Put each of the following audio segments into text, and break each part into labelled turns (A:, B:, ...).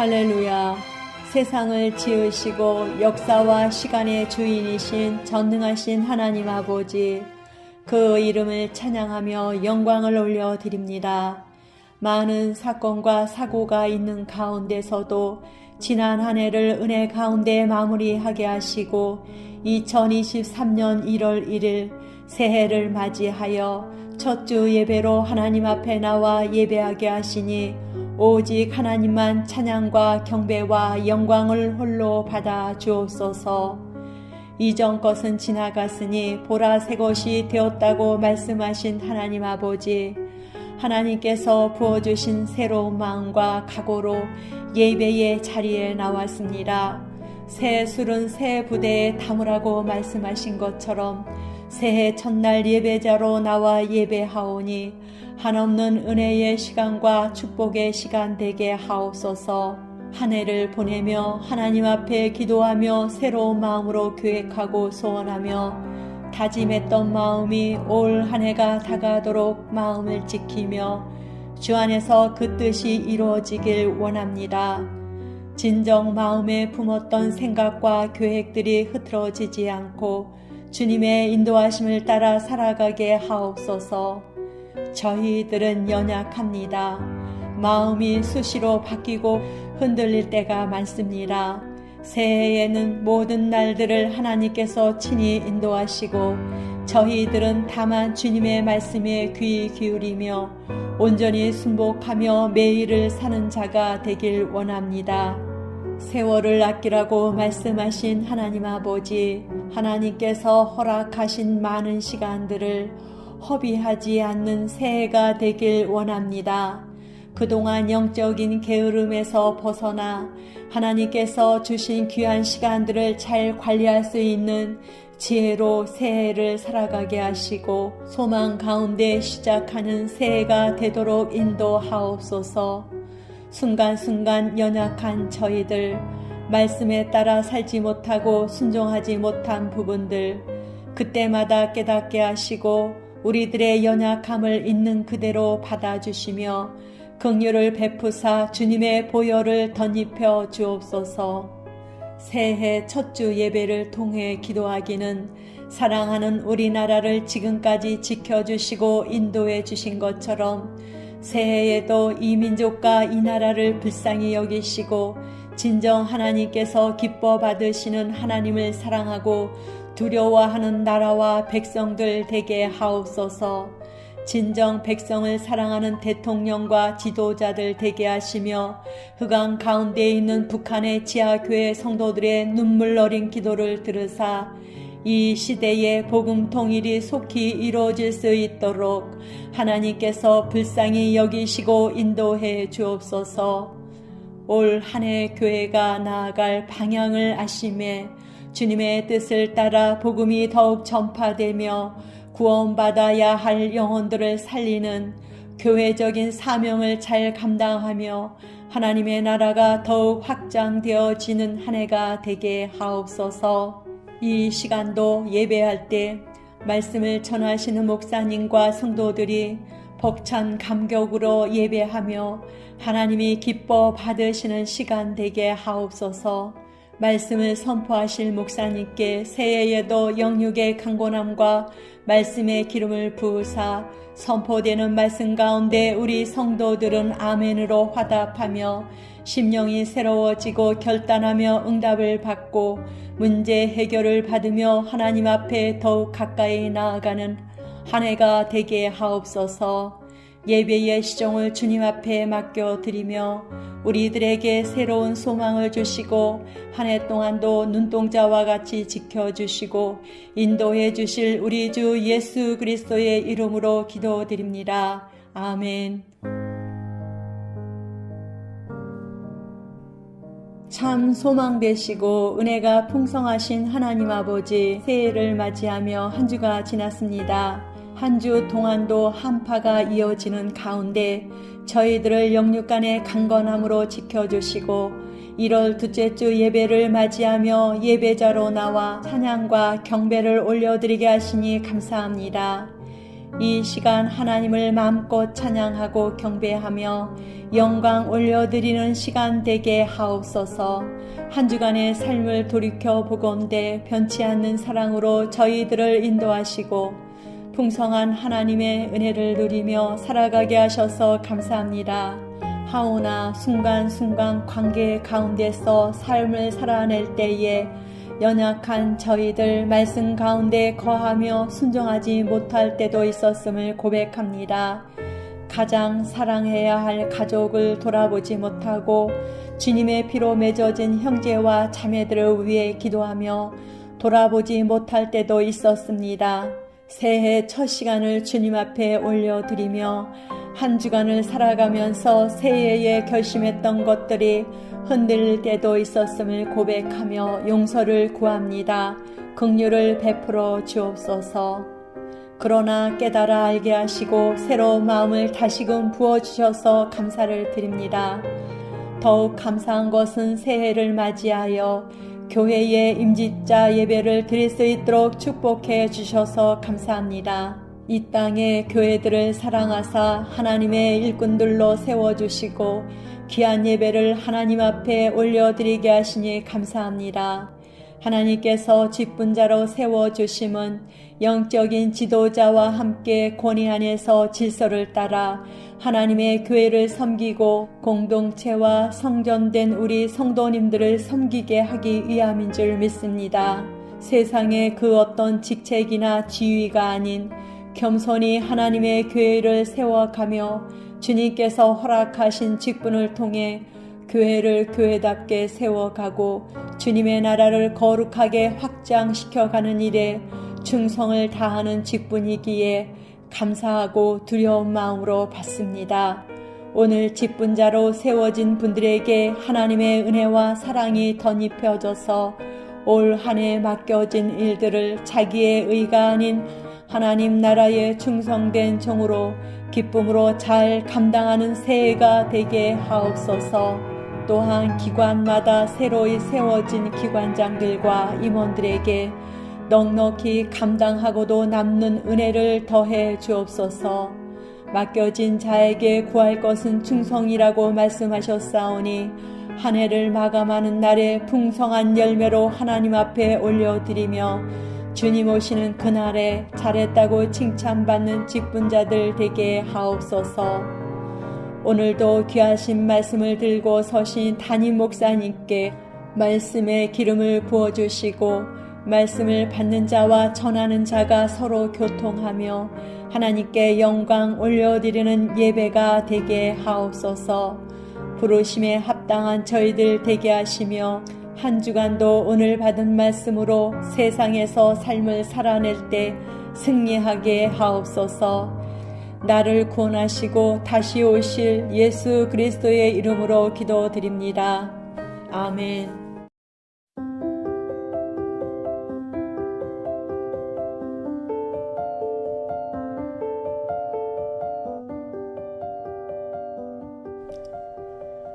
A: 할렐루야. 세상을 지으시고 역사와 시간의 주인이신 전능하신 하나님 아버지, 그 이름을 찬양하며 영광을 올려드립니다. 많은 사건과 사고가 있는 가운데서도 지난 한 해를 은혜 가운데 마무리하게 하시고 2023년 1월 1일 새해를 맞이하여 첫 주 예배로 하나님 앞에 나와 예배하게 하시니 오직 하나님만 찬양과 경배와 영광을 홀로 받아 주옵소서. 이전 것은 지나갔으니 보라 새 것이 되었다고 말씀하신 하나님 아버지, 하나님께서 부어주신 새로운 마음과 각오로 예배의 자리에 나왔습니다. 새 술은 새 부대에 담으라고 말씀하신 것처럼 새해 첫날 예배자로 나와 예배하오니 한없는 은혜의 시간과 축복의 시간 되게 하옵소서. 한 해를 보내며 하나님 앞에 기도하며 새로운 마음으로 계획하고 소원하며 다짐했던 마음이 올 한 해가 다가도록 마음을 지키며 주 안에서 그 뜻이 이루어지길 원합니다. 진정 마음에 품었던 생각과 계획들이 흐트러지지 않고 주님의 인도하심을 따라 살아가게 하옵소서. 저희들은 연약합니다. 마음이 수시로 바뀌고 흔들릴 때가 많습니다. 새해에는 모든 날들을 하나님께서 친히 인도하시고 저희들은 다만 주님의 말씀에 귀 기울이며 온전히 순복하며 매일을 사는 자가 되길 원합니다. 세월을 아끼라고 말씀하신 하나님 아버지, 하나님께서 허락하신 많은 시간들을 허비하지 않는 새해가 되길 원합니다. 그동안 영적인 게으름에서 벗어나 하나님께서 주신 귀한 시간들을 잘 관리할 수 있는 지혜로 새해를 살아가게 하시고 소망 가운데 시작하는 새해가 되도록 인도하옵소서. 순간순간 연약한 저희들, 말씀에 따라 살지 못하고 순종하지 못한 부분들, 그때마다 깨닫게 하시고 우리들의 연약함을 있는 그대로 받아주시며 긍휼을 베푸사 주님의 보혈을 덧입혀 주옵소서. 새해 첫 주 예배를 통해 기도하기는 사랑하는 우리나라를 지금까지 지켜주시고 인도해 주신 것처럼 새해에도 이 민족과 이 나라를 불쌍히 여기시고 진정 하나님께서 기뻐 받으시는 하나님을 사랑하고 두려워하는 나라와 백성들 되게 하옵소서. 진정 백성을 사랑하는 대통령과 지도자들 되게 하시며 흑암 가운데 있는 북한의 지하교회 성도들의 눈물 어린 기도를 들으사 이 시대의 복음 통일이 속히 이루어질 수 있도록 하나님께서 불쌍히 여기시고 인도해 주옵소서. 올 한 해 교회가 나아갈 방향을 아심에 주님의 뜻을 따라 복음이 더욱 전파되며 구원받아야 할 영혼들을 살리는 교회적인 사명을 잘 감당하며 하나님의 나라가 더욱 확장되어지는 한 해가 되게 하옵소서. 이 시간도 예배할 때 말씀을 전하시는 목사님과 성도들이 벅찬 감격으로 예배하며 하나님이 기뻐 받으시는 시간 되게 하옵소서. 말씀을 선포하실 목사님께 새해에도 영육의 강건함과 말씀의 기름을 부으사 선포되는 말씀 가운데 우리 성도들은 아멘으로 화답하며 심령이 새로워지고 결단하며 응답을 받고 문제 해결을 받으며 하나님 앞에 더욱 가까이 나아가는 한 해가 되게 하옵소서. 예배의 시종을 주님 앞에 맡겨드리며 우리들에게 새로운 소망을 주시고 한 해 동안도 눈동자와 같이 지켜주시고 인도해 주실 우리 주 예수 그리스도의 이름으로 기도드립니다. 아멘. 참 소망 되시고 은혜가 풍성하신 하나님 아버지, 새해를 맞이하며 한 주가 지났습니다. 한 주 동안도 한파가 이어지는 가운데 저희들을 영육간의 강건함으로 지켜주시고 1월 둘째 주 예배를 맞이하며 예배자로 나와 찬양과 경배를 올려드리게 하시니 감사합니다. 이 시간 하나님을 마음껏 찬양하고 경배하며 영광 올려드리는 시간 되게 하옵소서. 한 주간의 삶을 돌이켜 보건대 변치 않는 사랑으로 저희들을 인도하시고 풍성한 하나님의 은혜를 누리며 살아가게 하셔서 감사합니다. 하오나 순간순간 관계 가운데서 삶을 살아낼 때에 연약한 저희들 말씀 가운데 거하며 순종하지 못할 때도 있었음을 고백합니다. 가장 사랑해야 할 가족을 돌아보지 못하고 주님의 피로 맺어진 형제와 자매들을 위해 기도하며 돌아보지 못할 때도 있었습니다. 새해 첫 시간을 주님 앞에 올려드리며 한 주간을 살아가면서 새해에 결심했던 것들이 흔들릴 때도 있었음을 고백하며 용서를 구합니다. 긍휼을 베풀어 주옵소서. 그러나 깨달아 알게 하시고 새로운 마음을 다시금 부어주셔서 감사를 드립니다. 더욱 감사한 것은 새해를 맞이하여 교회의 임직자 예배를 드릴 수 있도록 축복해 주셔서 감사합니다. 이 땅의 교회들을 사랑하사 하나님의 일꾼들로 세워주시고 귀한 예배를 하나님 앞에 올려드리게 하시니 감사합니다. 하나님께서 직분자로 세워주심은 영적인 지도자와 함께 권위 안에서 질서를 따라 하나님의 교회를 섬기고 공동체와 성전된 우리 성도님들을 섬기게 하기 위함인 줄 믿습니다. 세상의 그 어떤 직책이나 지위가 아닌 겸손히 하나님의 교회를 세워가며 주님께서 허락하신 직분을 통해 교회를 교회답게 세워가고 주님의 나라를 거룩하게 확장시켜가는 일에 충성을 다하는 직분이기에 감사하고 두려운 마음으로 받습니다. 오늘 직분자로 세워진 분들에게 하나님의 은혜와 사랑이 덧입혀져서 올 한 해 맡겨진 일들을 자기의 의가 아닌 하나님 나라에 충성된 종으로 기쁨으로 잘 감당하는 새해가 되게 하옵소서. 또한 기관마다 새로이 세워진 기관장들과 임원들에게 넉넉히 감당하고도 남는 은혜를 더해 주옵소서. 맡겨진 자에게 구할 것은 충성이라고 말씀하셨사오니 한 해를 마감하는 날에 풍성한 열매로 하나님 앞에 올려드리며 주님 오시는 그날에 잘했다고 칭찬받는 직분자들 되게 하옵소서. 오늘도 귀하신 말씀을 들고 서신 담임 목사님께 말씀의 기름을 부어주시고 말씀을 받는 자와 전하는 자가 서로 교통하며 하나님께 영광 올려드리는 예배가 되게 하옵소서. 부르심에 합당한 저희들 되게 하시며 한 주간도 오늘 받은 말씀으로 세상에서 삶을 살아낼 때 승리하게 하옵소서. 나를 구원하시고 다시 오실 예수 그리스도의 이름으로 기도드립니다. 아멘.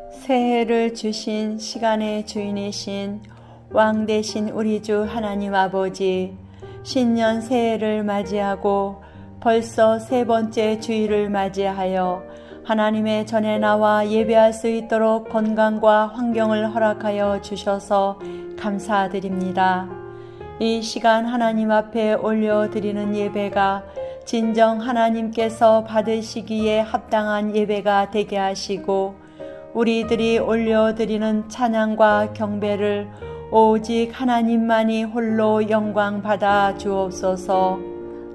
A: 새해를 주신 시간의 주인이신 왕 되신 우리 주 하나님 아버지, 신년 새해를 맞이하고 벌써 세 번째 주일을 맞이하여 하나님의 전에 나와 예배할 수 있도록 건강과 환경을 허락하여 주셔서 감사드립니다. 이 시간 하나님 앞에 올려드리는 예배가 진정 하나님께서 받으시기에 합당한 예배가 되게 하시고 우리들이 올려드리는 찬양과 경배를 오직 하나님만이 홀로 영광 받아 주옵소서.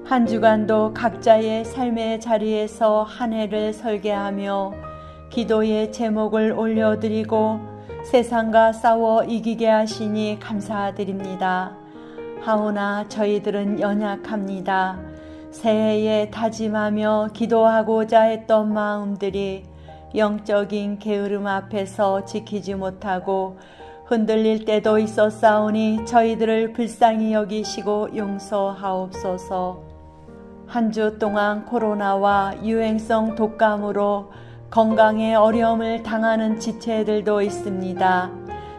A: 한 주간도 각자의 삶의 자리에서 한 해를 설계하며 기도의 제목을 올려드리고 세상과 싸워 이기게 하시니 감사드립니다. 하오나 저희들은 연약합니다. 새해에 다짐하며 기도하고자 했던 마음들이 영적인 게으름 앞에서 지키지 못하고 흔들릴 때도 있었사오니 저희들을 불쌍히 여기시고 용서하옵소서. 한 주 동안 코로나와 유행성 독감으로 건강에 어려움을 당하는 지체들도 있습니다.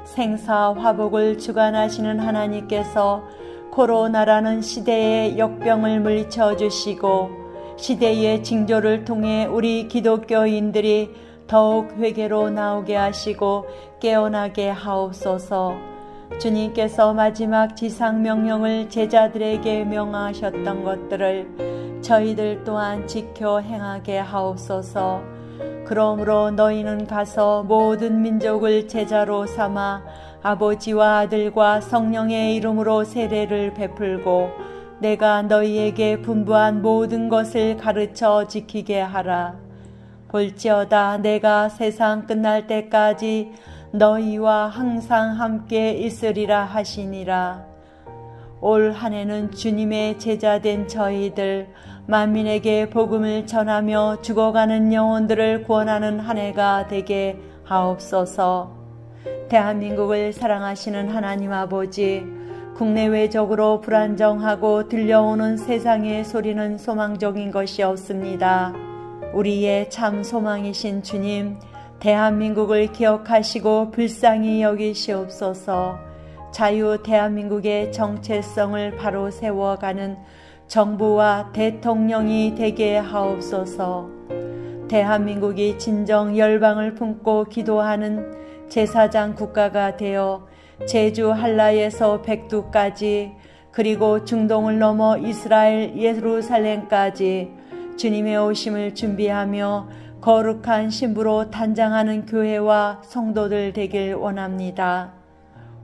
A: 생사 화복을 주관하시는 하나님께서 코로나라는 시대의 역병을 물리쳐 주시고 시대의 징조를 통해 우리 기독교인들이 더욱 회개로 나오게 하시고 깨어나게 하옵소서. 주님께서 마지막 지상명령을 제자들에게 명하셨던 것들을 저희들 또한 지켜 행하게 하옵소서. 그러므로 너희는 가서 모든 민족을 제자로 삼아 아버지와 아들과 성령의 이름으로 세례를 베풀고 내가 너희에게 분부한 모든 것을 가르쳐 지키게 하라. 볼지어다 내가 세상 끝날 때까지 너희와 항상 함께 있으리라 하시니라. 올 한 해는 주님의 제자된 저희들 만민에게 복음을 전하며 죽어가는 영혼들을 구원하는 한 해가 되게 하옵소서. 대한민국을 사랑하시는 하나님 아버지, 국내외적으로 불안정하고 들려오는 세상의 소리는 소망적인 것이 없습니다. 우리의 참 소망이신 주님, 대한민국을 기억하시고 불쌍히 여기시옵소서. 자유 대한민국의 정체성을 바로 세워가는 정부와 대통령이 되게 하옵소서. 대한민국이 진정 열방을 품고 기도하는 제사장 국가가 되어 제주 한라에서 백두까지 그리고 중동을 넘어 이스라엘 예루살렘까지 주님의 오심을 준비하며 거룩한 신부로 단장하는 교회와 성도들 되길 원합니다.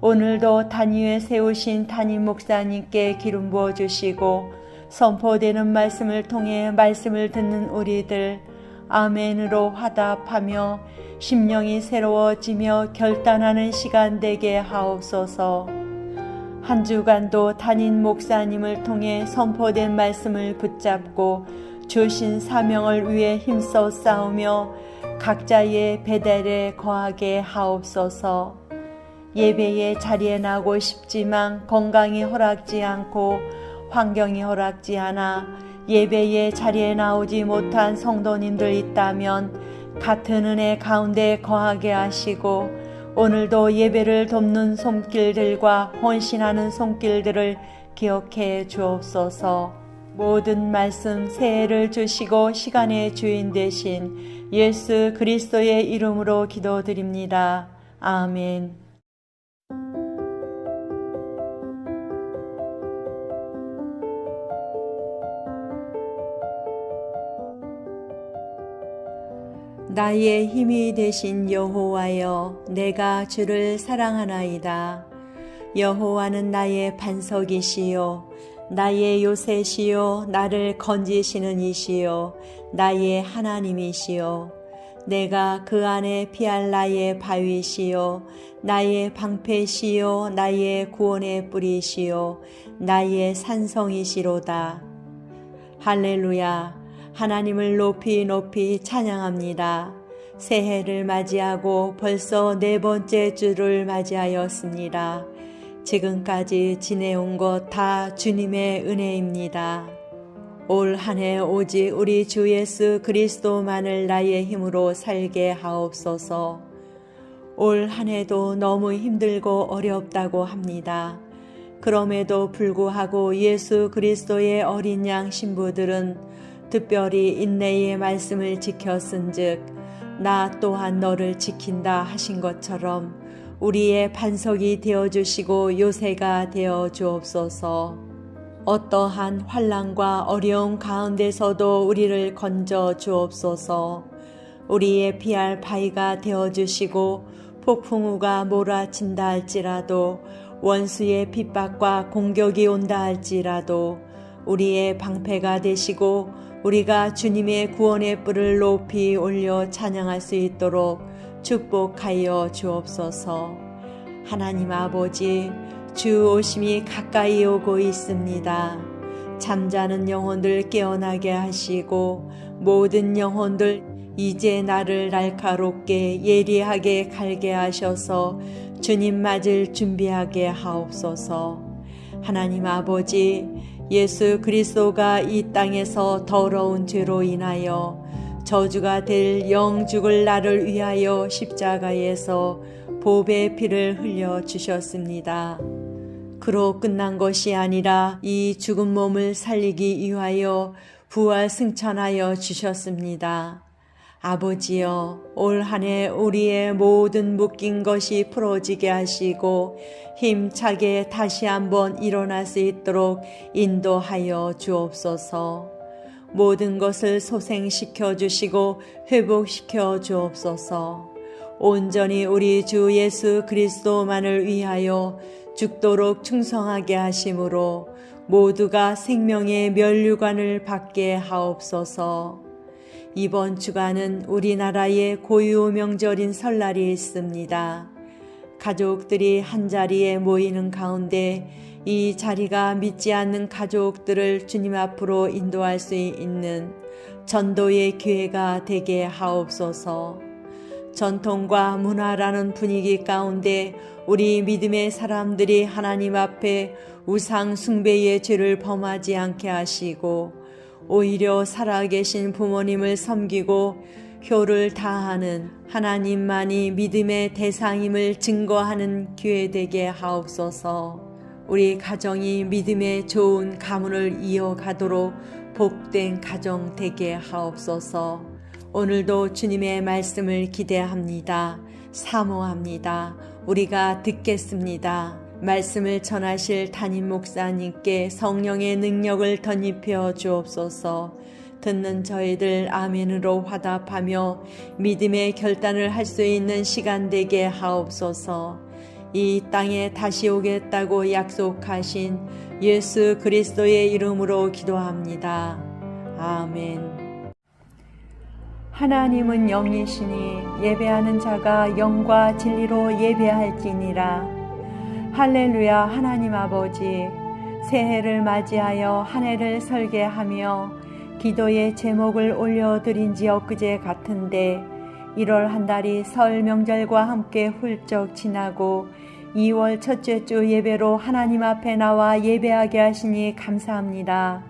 A: 오늘도 단위에 세우신 담임 목사님께 기름 부어 주시고 선포되는 말씀을 통해 말씀을 듣는 우리들 아멘으로 화답하며 심령이 새로워지며 결단하는 시간 되게 하옵소서. 한 주간도 담임 목사님을 통해 선포된 말씀을 붙잡고 주신 사명을 위해 힘써 싸우며 각자의 배달에 거하게 하옵소서. 예배의 자리에 나고 싶지만 건강이 허락지 않고 환경이 허락지 않아 예배의 자리에 나오지 못한 성도님들 있다면 같은 은혜 가운데 거하게 하시고 오늘도 예배를 돕는 손길들과 헌신하는 손길들을 기억해 주옵소서. 모든 말씀 새해를 주시고 시간의 주인 되신 예수 그리스도의 이름으로 기도드립니다. 아멘. 나의 힘이 되신 여호와여, 내가 주를 사랑하나이다. 여호와는 나의 반석이시요 나의 요새시요 나를 건지시는 이시요 나의 하나님이시요 내가 그 안에 피할 나의 바위시요 나의 방패시요 나의 구원의 뿌리시요 나의 산성이시로다. 할렐루야. 하나님을 높이 높이 찬양합니다. 새해를 맞이하고 벌써 4번째 주를 맞이하였습니다. 지금까지 지내온 것 다 주님의 은혜입니다. 올 한 해 오직 우리 주 예수 그리스도만을 나의 힘으로 살게 하옵소서. 올 한 해도 너무 힘들고 어렵다고 합니다. 그럼에도 불구하고 예수 그리스도의 어린 양 신부들은 특별히 인내의 말씀을 지켰은즉 나 또한 너를 지킨다 하신 것처럼 우리의 반석이 되어주시고 요새가 되어 주옵소서. 어떠한 환난과 어려움 가운데서도 우리를 건져 주옵소서. 우리의 피할 바위가 되어주시고 폭풍우가 몰아친다 할지라도 원수의 핍박과 공격이 온다 할지라도 우리의 방패가 되시고 우리가 주님의 구원의 뿔을 높이 올려 찬양할 수 있도록 축복하여 주옵소서. 하나님 아버지, 주 오심이 가까이 오고 있습니다. 잠자는 영혼들 깨어나게 하시고 모든 영혼들 이제 나를 날카롭게 예리하게 갈게 하셔서 주님 맞을 준비하게 하옵소서. 하나님 아버지, 예수 그리스도가 이 땅에서 더러운 죄로 인하여 저주가 될 영 죽을 나를 위하여 십자가에서 보배의 피를 흘려 주셨습니다. 그 그로 끝난 것이 아니라 이 죽은 몸을 살리기 위하여 부활 승천하여 주셨습니다. 아버지여, 올 한 해 우리의 모든 묶인 것이 풀어지게 하시고 힘차게 다시 한번 일어날 수 있도록 인도하여 주옵소서. 모든 것을 소생시켜 주시고 회복시켜 주옵소서. 온전히 우리 주 예수 그리스도만을 위하여 죽도록 충성하게 하심으로 모두가 생명의 면류관을 받게 하옵소서. 이번 주간은 우리나라의 고유 명절인 설날이 있습니다. 가족들이 한자리에 모이는 가운데 이 자리가 믿지 않는 가족들을 주님 앞으로 인도할 수 있는 전도의 기회가 되게 하옵소서. 전통과 문화라는 분위기 가운데 우리 믿음의 사람들이 하나님 앞에 우상 숭배의 죄를 범하지 않게 하시고 오히려 살아계신 부모님을 섬기고 효를 다하는 하나님만이 믿음의 대상임을 증거하는 기회 되게 하옵소서. 우리 가정이 믿음의 좋은 가문을 이어가도록 복된 가정 되게 하옵소서. 오늘도 주님의 말씀을 기대합니다. 사모합니다. 우리가 듣겠습니다. 말씀을 전하실 담임 목사님께 성령의 능력을 덧입혀 주옵소서. 듣는 저희들 아멘으로 화답하며 믿음의 결단을 할 수 있는 시간 되게 하옵소서. 이 땅에 다시 오겠다고 약속하신 예수 그리스도의 이름으로 기도합니다. 아멘. 하나님은 영이시니 예배하는 자가 영과 진리로 예배할지니라. 할렐루야. 하나님 아버지, 새해를 맞이하여 한 해를 설계하며 기도의 제목을 올려드린 지 엊그제 같은데 1월 한 달이 설 명절과 함께 훌쩍 지나고 2월 첫째 주 예배로 하나님 앞에 나와 예배하게 하시니 감사합니다.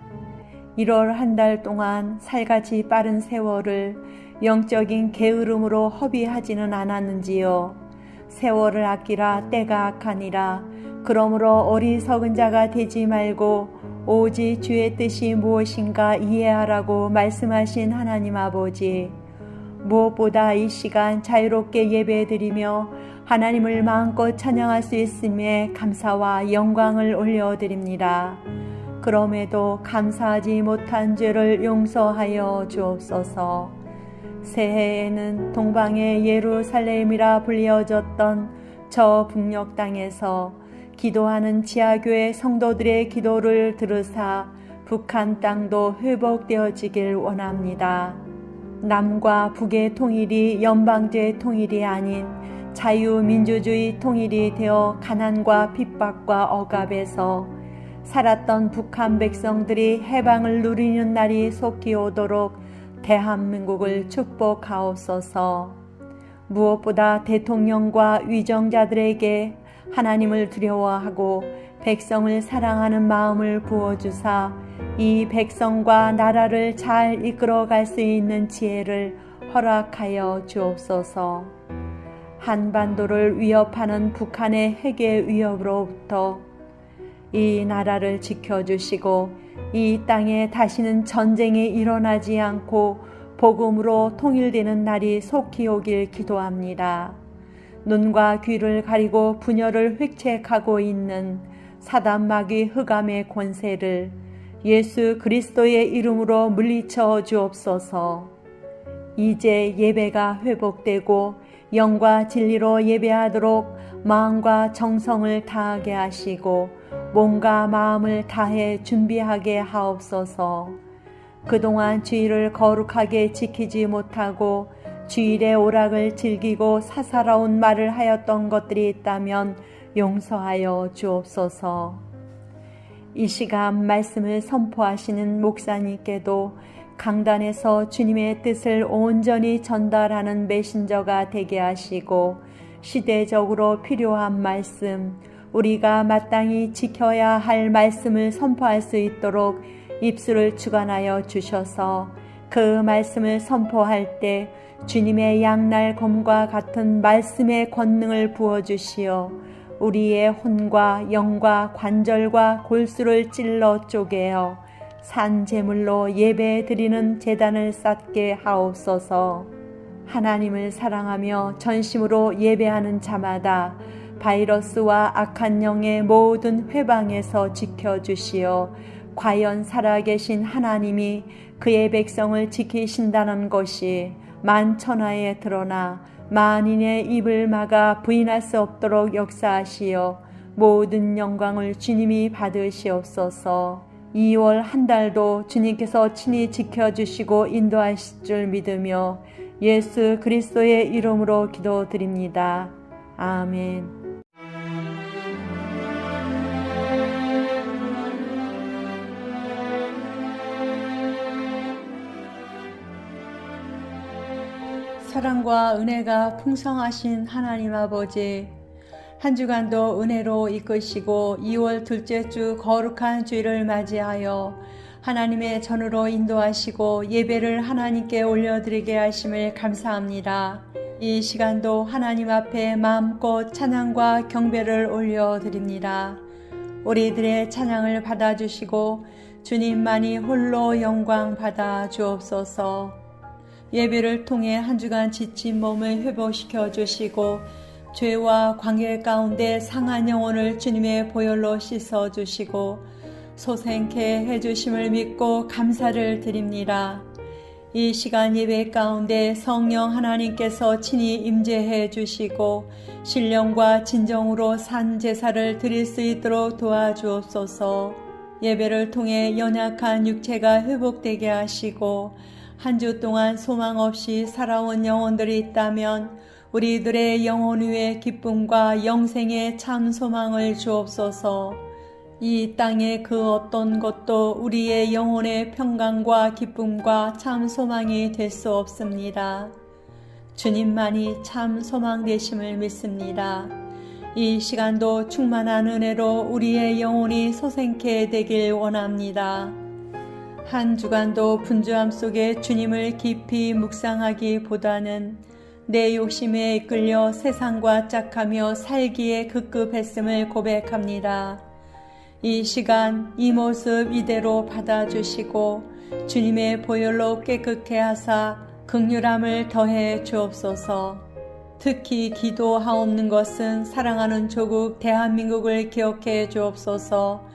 A: 1월 한 달 동안 살같이 빠른 세월을 영적인 게으름으로 허비하지는 않았는지요. 세월을 아끼라 때가 악하니라. 그러므로 어리석은 자가 되지 말고 오직 주의 뜻이 무엇인가 이해하라고 말씀하신 하나님 아버지, 무엇보다 이 시간 자유롭게 예배드리며 하나님을 마음껏 찬양할 수 있음에 감사와 영광을 올려드립니다. 그럼에도 감사하지 못한 죄를 용서하여 주옵소서. 새해에는 동방의 예루살렘이라 불리어졌던 저 북녘 땅에서 기도하는 지하교회 성도들의 기도를 들으사 북한 땅도 회복되어지길 원합니다. 남과 북의 통일이 연방제의 통일이 아닌 자유민주주의 통일이 되어 가난과 핍박과 억압에서 살았던 북한 백성들이 해방을 누리는 날이 속히 오도록 대한민국을 축복하옵소서. 무엇보다 대통령과 위정자들에게 하나님을 두려워하고 백성을 사랑하는 마음을 부어주사 이 백성과 나라를 잘 이끌어갈 수 있는 지혜를 허락하여 주옵소서. 한반도를 위협하는 북한의 핵의 위협으로부터 이 나라를 지켜주시고 이 땅에 다시는 전쟁이 일어나지 않고 복음으로 통일되는 날이 속히 오길 기도합니다. 눈과 귀를 가리고 분열을 획책하고 있는 사단 마귀 흑암의 권세를 예수 그리스도의 이름으로 물리쳐 주옵소서. 이제 예배가 회복되고 영과 진리로 예배하도록 마음과 정성을 다하게 하시고 몸과 마음을 다해 준비하게 하옵소서. 그동안 주일을 거룩하게 지키지 못하고 주일의 오락을 즐기고 사사로운 말을 하였던 것들이 있다면 용서하여 주옵소서. 이 시간 말씀을 선포하시는 목사님께도 강단에서 주님의 뜻을 온전히 전달하는 메신저가 되게 하시고 시대적으로 필요한 말씀, 우리가 마땅히 지켜야 할 말씀을 선포할 수 있도록 입술을 주관하여 주셔서 그 말씀을 선포할 때 주님의 양날 검과 같은 말씀의 권능을 부어주시어 우리의 혼과 영과 관절과 골수를 찔러 쪼개어 산 제물로 예배 드리는 제단을 쌓게 하옵소서. 하나님을 사랑하며 전심으로 예배하는 자마다 바이러스와 악한 영의 모든 회방에서 지켜주시어 과연 살아계신 하나님이 그의 백성을 지키신다는 것이 만천하에 드러나 만인의 입을 막아 부인할 수 없도록 역사하시어 모든 영광을 주님이 받으시옵소서. 2월 한 달도 주님께서 친히 지켜주시고 인도하실 줄 믿으며 예수 그리스도의 이름으로 기도드립니다. 아멘. 사랑과 은혜가 풍성하신 하나님 아버지, 한 주간도 은혜로 이끄시고 2월 둘째 주 거룩한 주일을 맞이하여 하나님의 전으로 인도하시고 예배를 하나님께 올려드리게 하심을 감사합니다. 이 시간도 하나님 앞에 마음껏 찬양과 경배를 올려드립니다. 우리들의 찬양을 받아주시고 주님만이 홀로 영광 받아 주옵소서. 예배를 통해 한 주간 지친 몸을 회복시켜 주시고 죄와 관계 가운데 상한 영혼을 주님의 보혈로 씻어 주시고 소생케 해주심을 믿고 감사를 드립니다. 이 시간 예배 가운데 성령 하나님께서 친히 임재해 주시고 신령과 진정으로 산 제사를 드릴 수 있도록 도와주옵소서. 예배를 통해 연약한 육체가 회복되게 하시고 한 주 동안 소망 없이 살아온 영혼들이 있다면 우리들의 영혼 위에 기쁨과 영생의 참 소망을 주옵소서. 이 땅의 그 어떤 것도 우리의 영혼의 평강과 기쁨과 참 소망이 될 수 없습니다. 주님만이 참 소망 되심을 믿습니다. 이 시간도 충만한 은혜로 우리의 영혼이 소생케 되길 원합니다. 한 주간도 분주함 속에 주님을 깊이 묵상하기보다는 내 욕심에 이끌려 세상과 짝하며 살기에 급급했음을 고백합니다. 이 시간 이 모습 이대로 받아주시고 주님의 보혈로 깨끗게 하사 긍휼함을 더해 주옵소서. 특히 기도하옵는 것은 사랑하는 조국 대한민국을 기억해 주옵소서.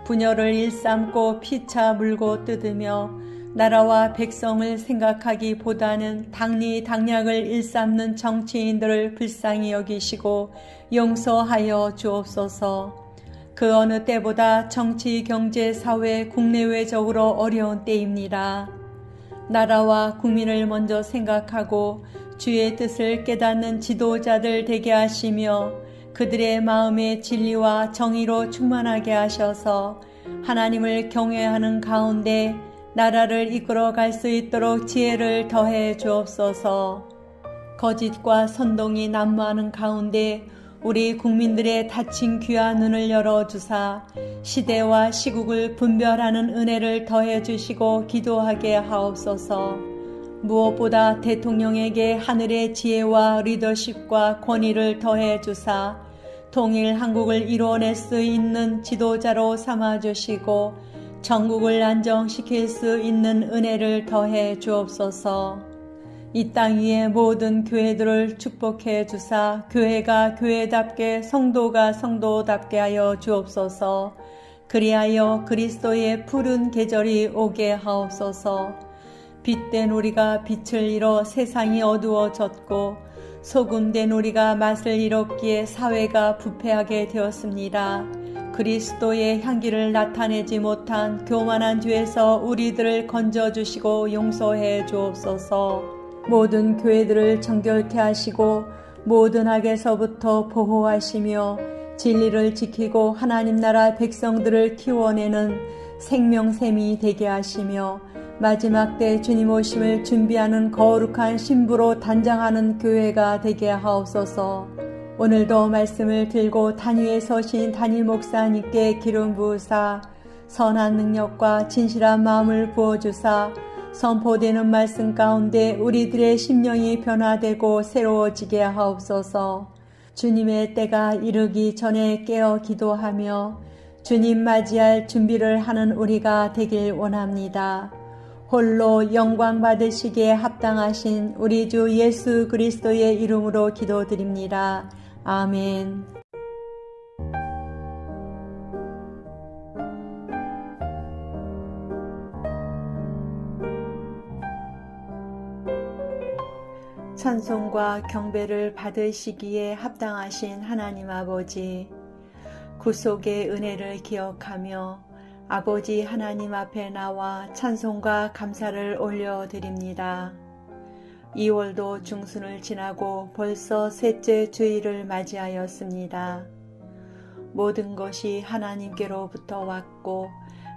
A: 분열을 일삼고 피차 물고 뜯으며 나라와 백성을 생각하기보다는 당리당략을 일삼는 정치인들을 불쌍히 여기시고 용서하여 주옵소서. 그 어느 때보다 정치, 경제, 사회, 국내외적으로 어려운 때입니다. 나라와 국민을 먼저 생각하고 주의 뜻을 깨닫는 지도자들 되게 하시며 그들의 마음의 진리와 정의로 충만하게 하셔서 하나님을 경외하는 가운데 나라를 이끌어 갈 수 있도록 지혜를 더해 주옵소서. 거짓과 선동이 난무하는 가운데 우리 국민들의 닫힌 귀와 눈을 열어주사 시대와 시국을 분별하는 은혜를 더해 주시고 기도하게 하옵소서. 무엇보다 대통령에게 하늘의 지혜와 리더십과 권위를 더해 주사 통일 한국을 이루어낼 수 있는 지도자로 삼아주시고 전국을 안정시킬 수 있는 은혜를 더해 주옵소서. 이 땅 위의 모든 교회들을 축복해 주사 교회가 교회답게 성도가 성도답게 하여 주옵소서. 그리하여 그리스도의 푸른 계절이 오게 하옵소서. 빛된 우리가 빛을 잃어 세상이 어두워졌고 소금된 우리가 맛을 잃었기에 사회가 부패하게 되었습니다. 그리스도의 향기를 나타내지 못한 교만한 죄에서 우리들을 건져주시고 용서해 주옵소서. 모든 교회들을 정결케 하시고 모든 악에서부터 보호하시며 진리를 지키고 하나님 나라 백성들을 키워내는 생명샘이 되게 하시며 마지막 때 주님 오심을 준비하는 거룩한 신부로 단장하는 교회가 되게 하옵소서. 오늘도 말씀을 들고 단위에 서신 단임 목사님께 기름 부으사 선한 능력과 진실한 마음을 부어주사 선포되는 말씀 가운데 우리들의 심령이 변화되고 새로워지게 하옵소서. 주님의 때가 이르기 전에 깨어 기도하며 주님 맞이할 준비를 하는 우리가 되길 원합니다. 홀로 영광 받으시기에 합당하신 우리 주 예수 그리스도의 이름으로 기도드립니다. 아멘. 찬송과 경배를 받으시기에 합당하신 하나님 아버지, 구속의 은혜를 기억하며 아버지 하나님 앞에 나와 찬송과 감사를 올려드립니다. 2월도 중순을 지나고 벌써 셋째 주일을 맞이하였습니다. 모든 것이 하나님께로부터 왔고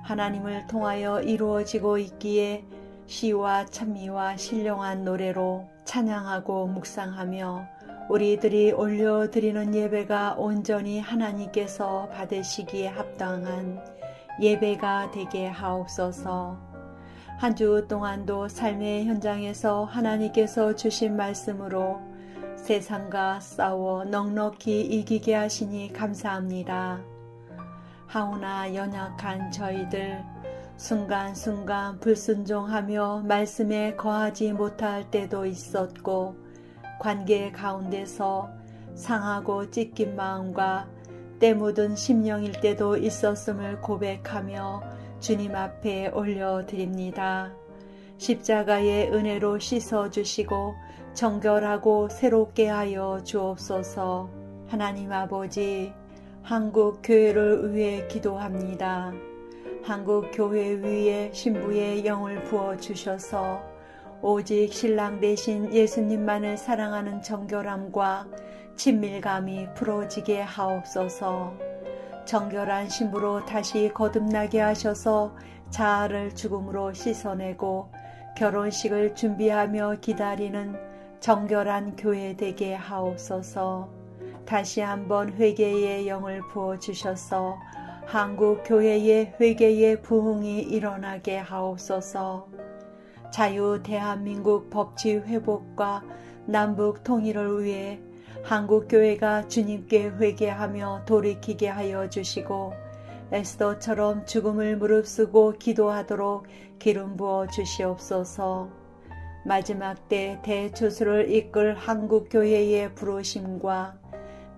A: 하나님을 통하여 이루어지고 있기에 시와 찬미와 신령한 노래로 찬양하고 묵상하며 우리들이 올려드리는 예배가 온전히 하나님께서 받으시기에 합당한 예배가 되게 하옵소서. 한 주 동안도 삶의 현장에서 하나님께서 주신 말씀으로 세상과 싸워 넉넉히 이기게 하시니 감사합니다. 하오나 연약한 저희들 순간순간 불순종하며 말씀에 거하지 못할 때도 있었고 관계 가운데서 상하고 찢긴 마음과 때 묻은 심령일 때도 있었음을 고백하며 주님 앞에 올려드립니다. 십자가의 은혜로 씻어주시고 정결하고 새롭게 하여 주옵소서. 하나님 아버지, 한국 교회를 위해 기도합니다. 한국 교회 위에 신부의 영을 부어주셔서 오직 신랑 되신 예수님만을 사랑하는 정결함과 친밀감이 풀어지게 하옵소서. 정결한 신부로 다시 거듭나게 하셔서 자아를 죽음으로 씻어내고 결혼식을 준비하며 기다리는 정결한 교회 되게 하옵소서. 다시 한번 회개의 영을 부어주셔서 한국 교회의 회개의 부흥이 일어나게 하옵소서. 자유 대한민국 법치 회복과 남북 통일을 위해 한국 교회가 주님께 회개하며 돌이키게 하여 주시고 에스더처럼 죽음을 무릅쓰고 기도하도록 기름 부어 주시옵소서. 마지막 때 대추수를 이끌 한국 교회의 부르심과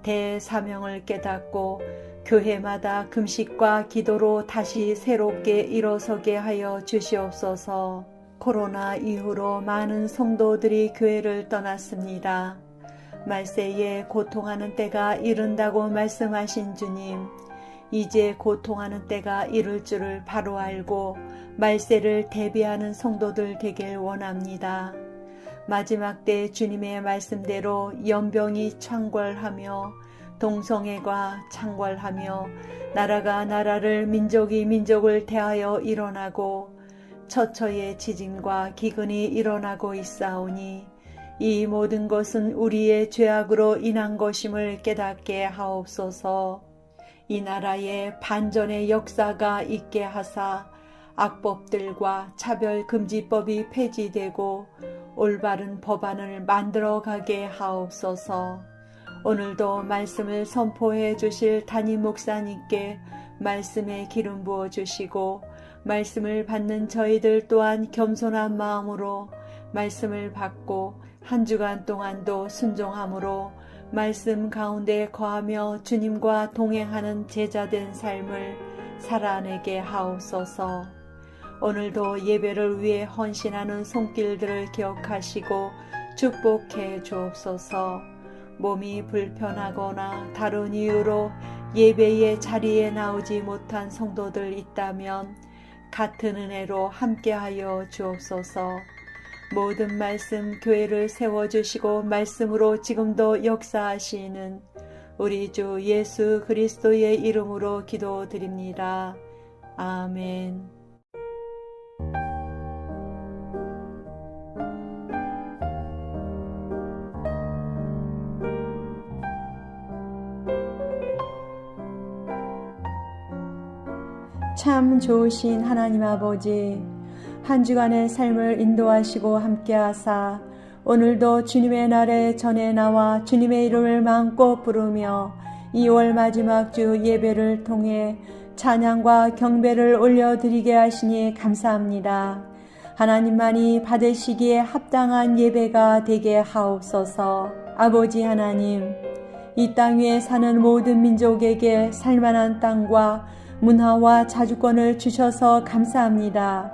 A: 대사명을 깨닫고 교회마다 금식과 기도로 다시 새롭게 일어서게 하여 주시옵소서. 코로나 이후로 많은 성도들이 교회를 떠났습니다. 말세에 고통하는 때가 이른다고 말씀하신 주님, 이제 고통하는 때가 이를 줄을 바로 알고 말세를 대비하는 성도들 되길 원합니다. 마지막 때 주님의 말씀대로 연병이 창궐하며 동성애가 창궐하며 나라가 나라를 민족이 민족을 대하여 일어나고 처처의 지진과 기근이 일어나고 있사오니 이 모든 것은 우리의 죄악으로 인한 것임을 깨닫게 하옵소서. 이 나라에 반전의 역사가 있게 하사 악법들과 차별금지법이 폐지되고 올바른 법안을 만들어가게 하옵소서. 오늘도 말씀을 선포해 주실 담임 목사님께 말씀에 기름 부어 주시고 말씀을 받는 저희들 또한 겸손한 마음으로 말씀을 받고 한 주간 동안도 순종함으로 말씀 가운데 거하며 주님과 동행하는 제자된 삶을 살아내게 하옵소서. 오늘도 예배를 위해 헌신하는 손길들을 기억하시고 축복해 주옵소서. 몸이 불편하거나 다른 이유로 예배의 자리에 나오지 못한 성도들 있다면 같은 은혜로 함께하여 주옵소서. 모든 말씀 교회를 세워주시고 말씀으로 지금도 역사하시는 우리 주 예수 그리스도의 이름으로 기도드립니다. 아멘. 참 좋으신 하나님 아버지, 한 주간의 삶을 인도하시고 함께하사 오늘도 주님의 날에 전에 나와 주님의 이름을 마음껏 부르며 2월 마지막 주 예배를 통해 찬양과 경배를 올려드리게 하시니 감사합니다. 하나님만이 받으시기에 합당한 예배가 되게 하옵소서. 아버지 하나님, 이 땅 위에 사는 모든 민족에게 살만한 땅과 문화와 자주권을 주셔서 감사합니다.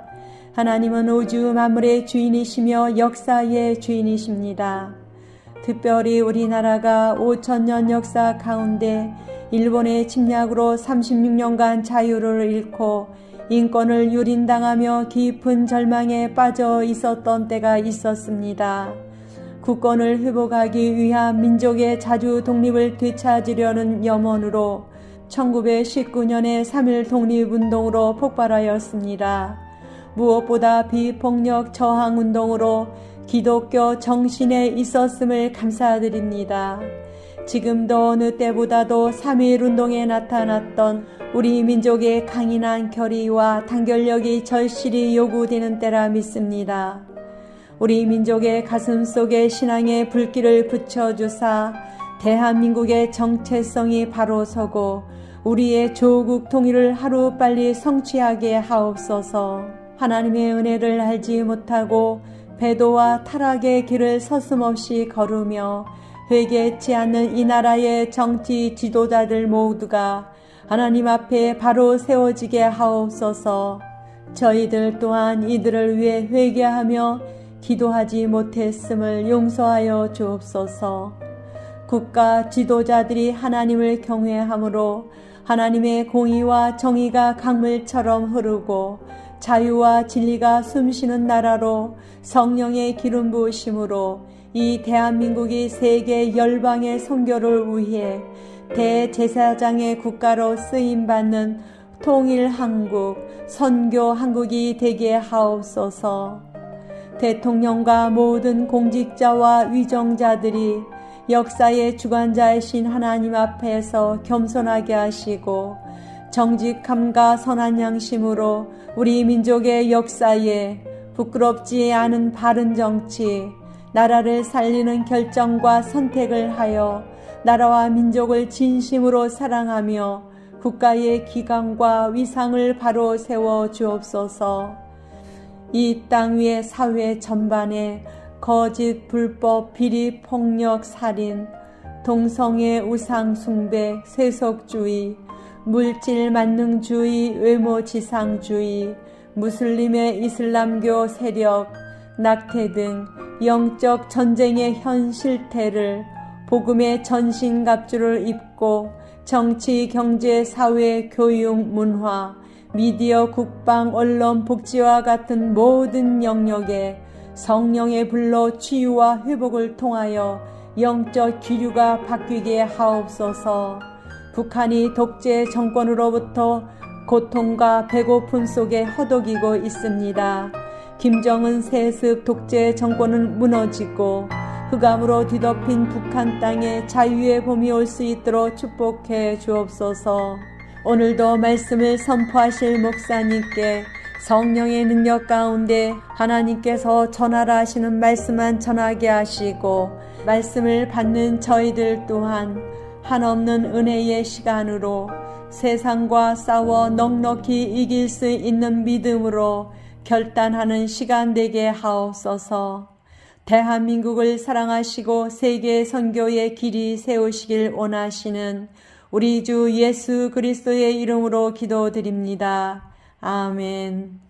A: 하나님은 우주 만물의 주인이시며 역사의 주인이십니다. 특별히 우리나라가 5,000년 역사 가운데 일본의 침략으로 36년간 자유를 잃고 인권을 유린당하며 깊은 절망에 빠져 있었던 때가 있었습니다. 국권을 회복하기 위한 민족의 자주 독립을 되찾으려는 염원으로 1919년에 3.1 독립운동으로 폭발하였습니다. 무엇보다 비폭력 저항운동으로 기독교 정신에 있었음을 감사드립니다. 지금도 어느 때보다도 3.1 운동에 나타났던 우리 민족의 강인한 결의와 단결력이 절실히 요구되는 때라 믿습니다. 우리 민족의 가슴 속에 신앙의 불길을 붙여주사 대한민국의 정체성이 바로 서고 우리의 조국 통일을 하루빨리 성취하게 하옵소서. 하나님의 은혜를 알지 못하고 배도와 타락의 길을 서슴없이 걸으며 회개치 않는 이 나라의 정치 지도자들 모두가 하나님 앞에 바로 세워지게 하옵소서. 저희들 또한 이들을 위해 회개하며 기도하지 못했음을 용서하여 주옵소서. 국가 지도자들이 하나님을 경외함으로 하나님의 공의와 정의가 강물처럼 흐르고 자유와 진리가 숨쉬는 나라로 성령의 기름 부으심으로 이 대한민국이 세계 열방의 선교를 위해 대제사장의 국가로 쓰임받는 통일한국, 선교한국이 되게 하옵소서. 대통령과 모든 공직자와 위정자들이 역사의 주관자이신 하나님 앞에서 겸손하게 하시고 정직함과 선한 양심으로 우리 민족의 역사에 부끄럽지 않은 바른 정치, 나라를 살리는 결정과 선택을 하여 나라와 민족을 진심으로 사랑하며 국가의 기강과 위상을 바로 세워 주옵소서. 이 땅 위의 사회 전반에 거짓, 불법, 비리, 폭력, 살인, 동성애, 우상 숭배, 세속주의, 물질 만능주의, 외모 지상주의, 무슬림의 이슬람교 세력, 낙태 등 영적 전쟁의 현 실태를 복음의 전신갑주를 입고 정치, 경제, 사회, 교육, 문화, 미디어, 국방, 언론, 복지와 같은 모든 영역에 성령의 불로 치유와 회복을 통하여 영적 기류가 바뀌게 하옵소서. 북한이 독재 정권으로부터 고통과 배고픔 속에 허덕이고 있습니다. 김정은 세습 독재 정권은 무너지고 흑암으로 뒤덮인 북한 땅에 자유의 봄이 올 수 있도록 축복해 주옵소서. 오늘도 말씀을 선포하실 목사님께 성령의 능력 가운데 하나님께서 전하라 하시는 말씀만 전하게 하시고 말씀을 받는 저희들 또한 한없는 은혜의 시간으로 세상과 싸워 넉넉히 이길 수 있는 믿음으로 결단하는 시간 되게 하옵소서. 대한민국을 사랑하시고 세계 선교의 길이 세우시길 원하시는 우리 주 예수 그리스도의 이름으로 기도드립니다. 아멘.